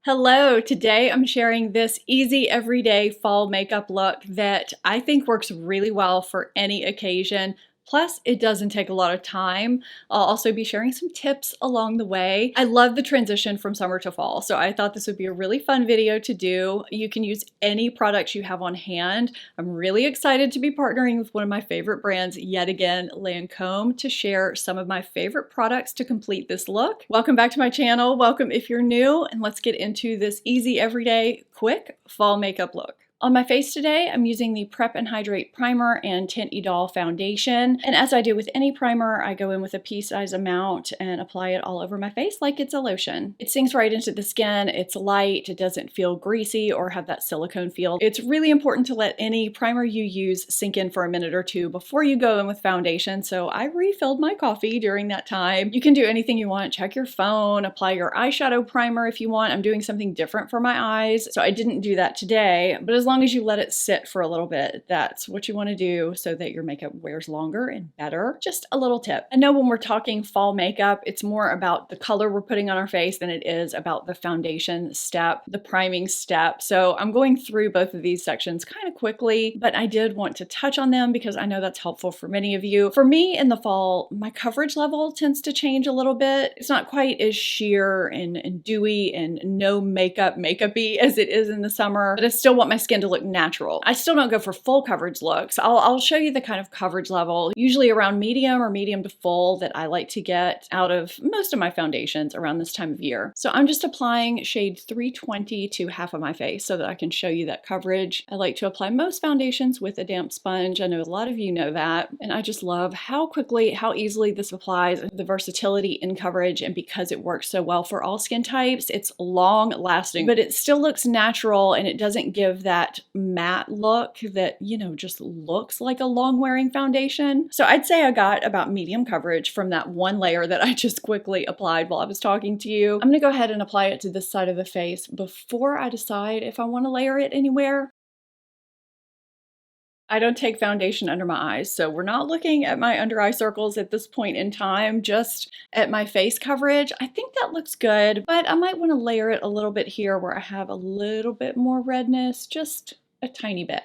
Hello, today I'm sharing this easy everyday fall makeup look that I think works really well for any occasion. Plus, it doesn't take a lot of time. I'll also be sharing some tips along the way. I love the transition from summer to fall, so I thought this would be a really fun video to do. You can use any products you have on hand. I'm really excited to be partnering with one of my favorite brands yet again, Lancome, to share some of my favorite products to complete this look. Welcome back to my channel. Welcome if you're new, and let's get into this easy, everyday, quick fall makeup look. On my face today, I'm using the Prep and Hydrate Primer and Tint Idole Foundation. And as I do with any primer, I go in with a pea-sized amount and apply it all over my face like it's a lotion. It sinks right into the skin, it's light, it doesn't feel greasy or have that silicone feel. It's really important to let any primer you use sink in for a minute or two before you go in with foundation, so I refilled my coffee during that time. You can do anything you want. Check your phone, apply your eyeshadow primer if you want. I'm doing something different for my eyes, so I didn't do that today, but as long as you let it sit for a little bit, that's what you want to do so that your makeup wears longer and better. Just a little tip. I know when we're talking fall makeup, it's more about the color we're putting on our face than it is about the foundation step, the priming step. So I'm going through both of these sections kind of quickly, but I did want to touch on them because I know that's helpful for many of you. For me in the fall, my coverage level tends to change a little bit. It's not quite as sheer and dewy and no makeup-y as it is in the summer, but I still want my skin to look natural. I still don't go for full coverage looks. I'll show you the kind of coverage level, usually around medium or medium to full, that I like to get out of most of my foundations around this time of year. So I'm just applying shade 320 to half of my face so that I can show you that coverage. I like to apply most foundations with a damp sponge. I know a lot of you know that, and I just love how quickly, how easily this applies, the versatility in coverage, and because it works so well for all skin types, it's long lasting, but it still looks natural and it doesn't give that matte look that, you know, just looks like a long wearing foundation. So I'd say I got about medium coverage from that one layer that I just quickly applied while I was talking to you. I'm gonna go ahead and apply it to this side of the face before I decide if I want to layer it anywhere. I don't take foundation under my eyes, so we're not looking at my under eye circles at this point in time, just at my face coverage. I think that looks good, but I might want to layer it a little bit here where I have a little bit more redness, just a tiny bit.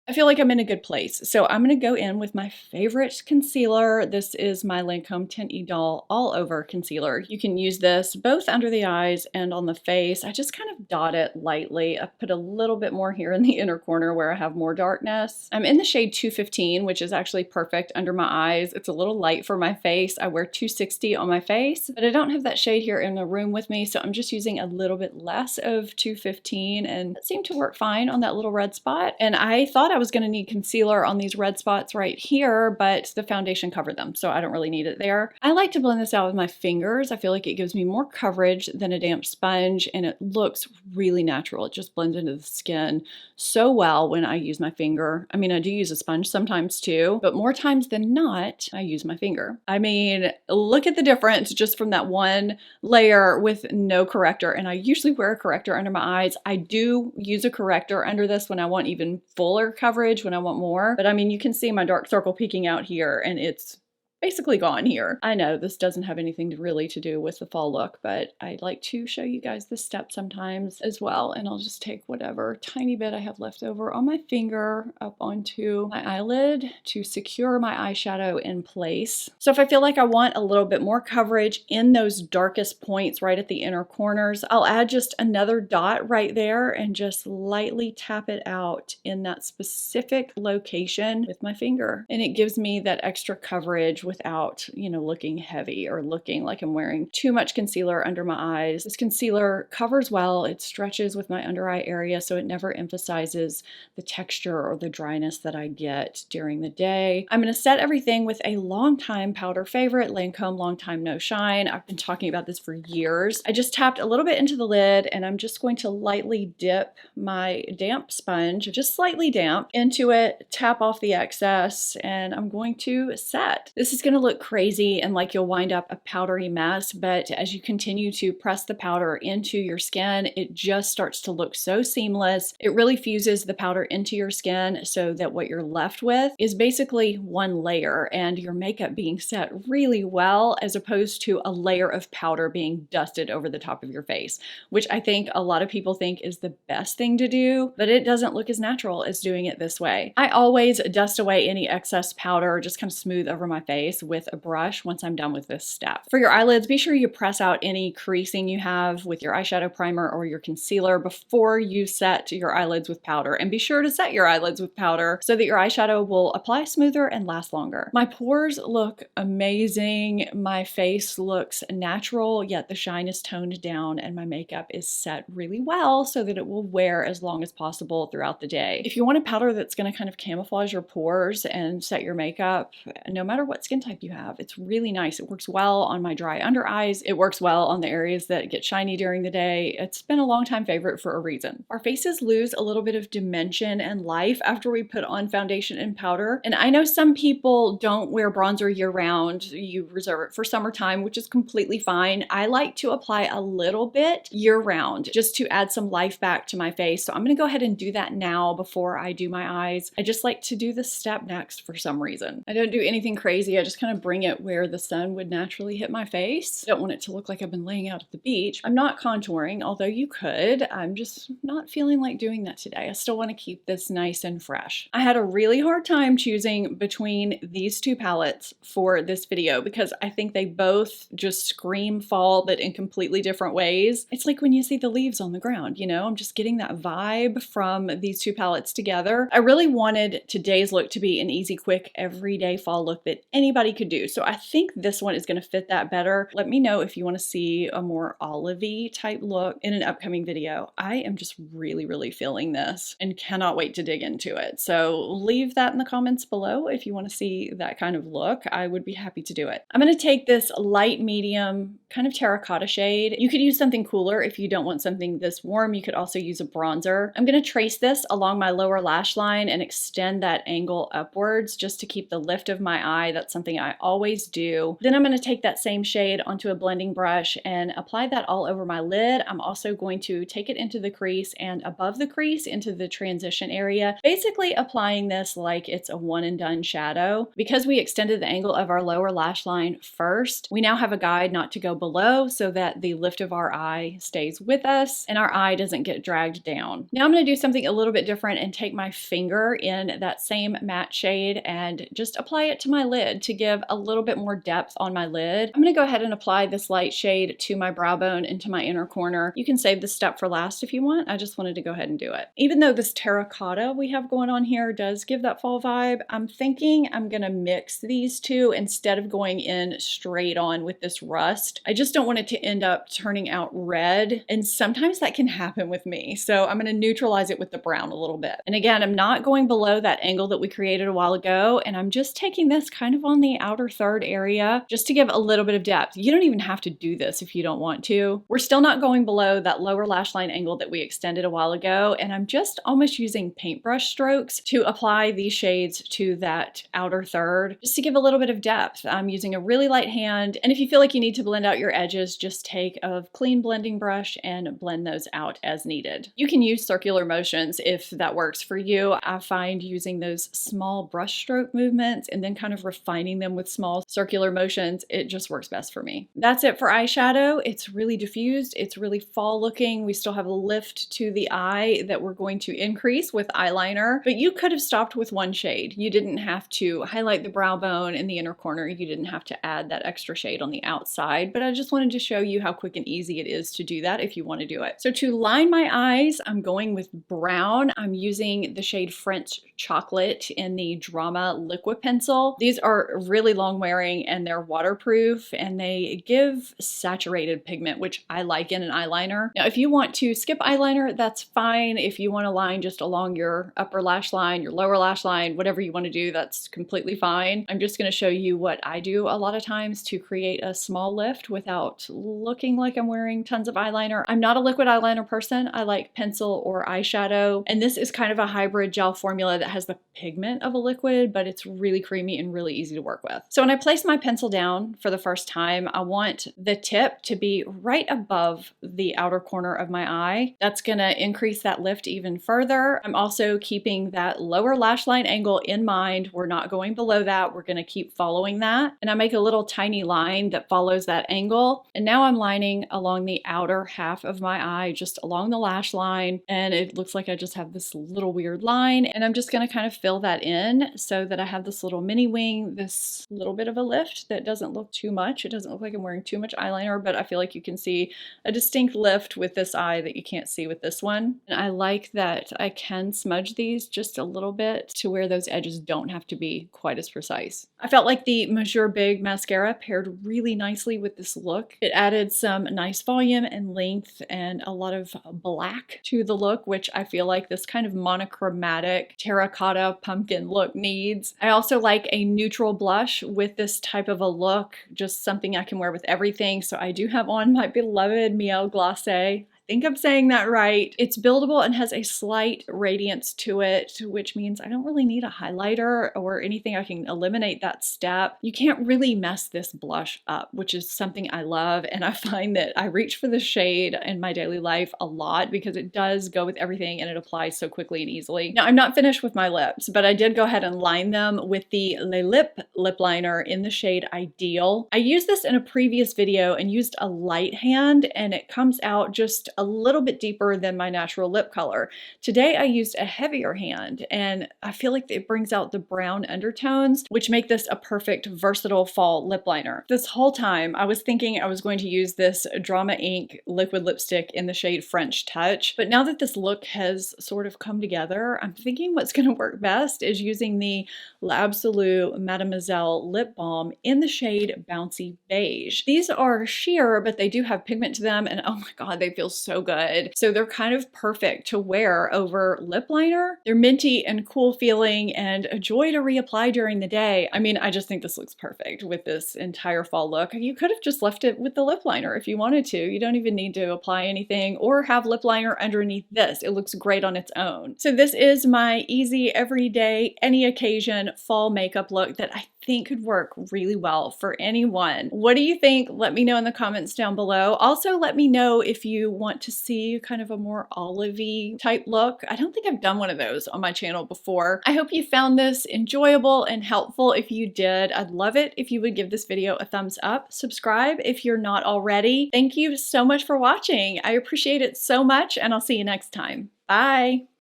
I feel like I'm in a good place. So I'm going to go in with my favorite concealer. This is my Lancome Tint Idole All Over Concealer. You can use this both under the eyes and on the face. I just kind of dot it lightly. I put a little bit more here in the inner corner where I have more darkness. I'm in the shade 215, which is actually perfect under my eyes. It's a little light for my face. I wear 260 on my face, but I don't have that shade here in the room with me, so I'm just using a little bit less of 215, and it seemed to work fine on that little red spot. And I thought I was going to need concealer on these red spots right here, but the foundation covered them, so I don't really need it there. I like to blend this out with my fingers. I feel like it gives me more coverage than a damp sponge, and it looks really natural. It just blends into the skin so well when I use my finger. I mean, I do use a sponge sometimes too, but more times than not, I use my finger. I mean, look at the difference just from that one layer with no corrector, and I usually wear a corrector under my eyes. I do use a corrector under this when I want even fuller coverage, when I want more, but I mean, you can see my dark circle peeking out here and it's basically gone here. I know this doesn't have anything to do with the fall look, but I like to show you guys this step sometimes as well. And I'll just take whatever tiny bit I have left over on my finger up onto my eyelid to secure my eyeshadow in place. So if I feel like I want a little bit more coverage in those darkest points right at the inner corners, I'll add just another dot right there and just lightly tap it out in that specific location with my finger. And it gives me that extra coverage without, you know, looking heavy or looking like I'm wearing too much concealer under my eyes. This concealer covers well, it stretches with my under eye area, so it never emphasizes the texture or the dryness that I get during the day. I'm going to set everything with a longtime powder favorite, Lancome Long Time No Shine. I've been talking about this for years. I just tapped a little bit into the lid and I'm just going to lightly dip my damp sponge, just slightly damp, into it, tap off the excess, and I'm going to set. This is gonna look crazy and like you'll wind up a powdery mess, but as you continue to press the powder into your skin, it just starts to look so seamless. It really fuses the powder into your skin so that what you're left with is basically one layer and your makeup being set really well, as opposed to a layer of powder being dusted over the top of your face, which I think a lot of people think is the best thing to do, but it doesn't look as natural as doing it this way. I always dust away any excess powder, just kind of smooth over my face with a brush once I'm done with this step. For your eyelids, be sure you press out any creasing you have with your eyeshadow primer or your concealer before you set your eyelids with powder. And be sure to set your eyelids with powder so that your eyeshadow will apply smoother and last longer. My pores look amazing. My face looks natural, yet the shine is toned down and my makeup is set really well so that it will wear as long as possible throughout the day. If you want a powder that's going to kind of camouflage your pores and set your makeup, no matter what skin type you have, it's really nice. It works well on my dry under eyes. It works well on the areas that get shiny during the day. It's been a long time favorite for a reason. Our faces lose a little bit of dimension and life after we put on foundation and powder. And I know some people don't wear bronzer year round. You reserve it for summertime, which is completely fine. I like to apply a little bit year round just to add some life back to my face. So I'm going to go ahead and do that now before I do my eyes. I just like to do this step next for some reason. I don't do anything crazy. I just kind of bring it where the sun would naturally hit my face. I don't want it to look like I've been laying out at the beach. I'm not contouring, although you could. I'm just not feeling like doing that today. I still want to keep this nice and fresh. I had a really hard time choosing between these two palettes for this video because I think they both just scream fall, but in completely different ways. It's like when you see the leaves on the ground, you know, I'm just getting that vibe from these two palettes together. I really wanted today's look to be an easy, quick, everyday fall look that anybody could do. So I think this one is going to fit that better. Let me know if you want to see a more olivey type look in an upcoming video. I am just really feeling this and cannot wait to dig into it. So leave that in the comments below if you want to see that kind of look. I would be happy to do it. I'm going to take this light medium kind of terracotta shade. You could use something cooler if you don't want something this warm. You could also use a bronzer. I'm going to trace this along my lower lash line and extend that angle upwards just to keep the lift of my eye. That's something I always do. Then I'm going to take that same shade onto a blending brush and apply that all over my lid. I'm also going to take it into the crease and above the crease into the transition area, basically applying this like it's a one and done shadow. Because we extended the angle of our lower lash line first, we now have a guide not to go below so that the lift of our eye stays with us and our eye doesn't get dragged down. Now I'm going to do something a little bit different and take my finger in that same matte shade and just apply it to my lid to give a little bit more depth on my lid. I'm going to go ahead and apply this light shade to my brow bone into my inner corner. You can save this step for last if you want. I just wanted to go ahead and do it. Even though this terracotta we have going on here does give that fall vibe, I'm thinking I'm going to mix these two instead of going in straight on with this rust. I just don't want it to end up turning out red, and sometimes that can happen with me. So I'm going to neutralize it with the brown a little bit. And again, I'm not going below that angle that we created a while ago, and I'm just taking this kind of on the outer third area just to give a little bit of depth. You don't even have to do this if you don't want to. We're still not going below that lower lash line angle that we extended a while ago, and I'm just almost using paintbrush strokes to apply these shades to that outer third just to give a little bit of depth. I'm using a really light hand, and if you feel like you need to blend out your edges, just take a clean blending brush and blend those out as needed. You can use circular motions if that works for you. I find using those small brush stroke movements and then kind of refining them with small circular motions, it just works best for me. That's it for eyeshadow. It's really diffused. It's really fall looking. We still have a lift to the eye that we're going to increase with eyeliner, but you could have stopped with one shade. You didn't have to highlight the brow bone in the inner corner. You didn't have to add that extra shade on the outside, but I just wanted to show you how quick and easy it is to do that if you want to do it. So to line my eyes, I'm going with brown. I'm using the shade French Chocolate in the Drama Liquid Pencil. These are really long wearing and they're waterproof and they give saturated pigment, which I like in an eyeliner. Now, if you want to skip eyeliner, that's fine. If you want to line just along your upper lash line, your lower lash line, whatever you want to do, that's completely fine. I'm just going to show you what I do a lot of times to create a small lift without looking like I'm wearing tons of eyeliner. I'm not a liquid eyeliner person. I like pencil or eyeshadow. And this is kind of a hybrid gel formula that has the pigment of a liquid, but it's really creamy and really easy to work with. So when I place my pencil down for the first time, I want the tip to be right above the outer corner of my eye. That's gonna increase that lift even further. I'm also keeping that lower lash line angle in mind. We're not going below that. We're gonna keep following that. And I make a little tiny line that follows that angle. And now I'm lining along the outer half of my eye, just along the lash line. And it looks like I just have this little weird line. And I'm just gonna kind of fill that in so that I have this little mini wing, this little bit of a lift that doesn't look too much. It doesn't look like I'm wearing too much eyeliner, but I feel like you can see a distinct lift with this eye that you can't see with this one. And I like that I can smudge these just a little bit to where those edges don't have to be quite as precise. I felt like the Mesure Big mascara paired really nicely with this look. It added some nice volume and length and a lot of black to the look, which I feel like this kind of monochromatic terracotta pumpkin look needs. I also like a neutral blush with this type of a look, just something I can wear with everything. So I do have on my beloved Miel Glacé. I think I'm saying that right. It's buildable and has a slight radiance to it, which means I don't really need a highlighter or anything. I can eliminate that step. You can't really mess this blush up, which is something I love. And I find that I reach for the shade in my daily life a lot because it does go with everything and it applies so quickly and easily. Now, I'm not finished with my lips, but I did go ahead and line them with the Le Lip lip liner in the shade Ideal. I used this in a previous video and used a light hand, and it comes out just a little bit deeper than my natural lip color. Today I used a heavier hand, and I feel like it brings out the brown undertones, which make this a perfect versatile fall lip liner. This whole time I was thinking I was going to use this Drama Ink liquid lipstick in the shade French Touch, but now that this look has sort of come together, I'm thinking what's going to work best is using the L'Absolu Mademoiselle lip balm in the shade Bouncy Beige. These are sheer, but they do have pigment to them, and oh my god, they feel so good. So they're kind of perfect to wear over lip liner. They're minty and cool feeling and a joy to reapply during the day. I mean, I just think this looks perfect with this entire fall look. You could have just left it with the lip liner if you wanted to. You don't even need to apply anything or have lip liner underneath this. It looks great on its own. So this is my easy, everyday, any occasion fall makeup look that I think could work really well for anyone. What do you think? Let me know in the comments down below. Also, let me know if you want to see kind of a more olivey type look. I don't think I've done one of those on my channel before. I hope you found this enjoyable and helpful. If you did, I'd love it if you would give this video a thumbs up. Subscribe if you're not already. Thank you so much for watching. I appreciate it so much, and I'll see you next time. Bye.